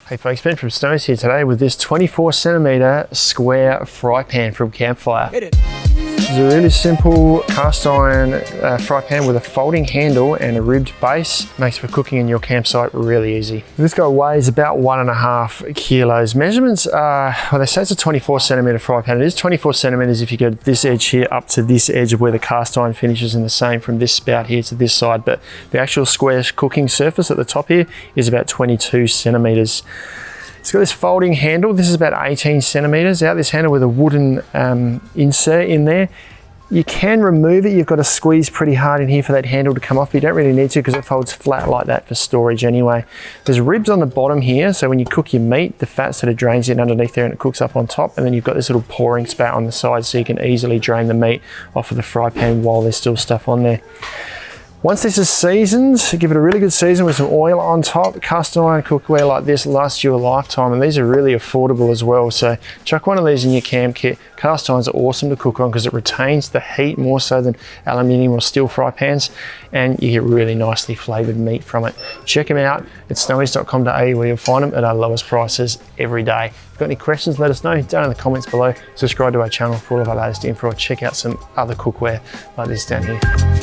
Hey folks, Ben from Snows here today with this 24cm square fry pan from Campfire. It's a really simple cast iron fry pan with a folding handle and a ribbed base. Makes for cooking in your campsite really easy. This guy weighs about 1.5 kilos. Measurements are, well, they say it's a 24cm fry pan. It is 24 centimeters if you go this edge here up to this edge of where the cast iron finishes, and the same from this spout here to this side. But the actual square cooking surface at the top here is about 22 centimeters. It's got this folding handle. This is about 18 centimeters out this handle with a wooden insert in there. You can remove it. You've got to squeeze pretty hard in here for that handle to come off, but you don't really need to because it folds flat like that for storage anyway. There's ribs on the bottom here, so when you cook your meat, the fat sort of drains in underneath there and it cooks up on top, and then you've got this little pouring spout on the side so you can easily drain the meat off of the fry pan while there's still stuff on there. Once this is seasoned, give it a really good season with some oil on top. Cast iron cookware like this lasts you a lifetime, and these are really affordable as well. So chuck one of these in your camp kit. Cast irons are awesome to cook on because it retains the heat more so than aluminium or steel fry pans, and you get really nicely flavored meat from it. Check them out at snowies.com.au where you'll find them at our lowest prices every day. If you've got any questions, let us know down in the comments below. Subscribe to our channel for all of our latest info, or check out some other cookware like this down here.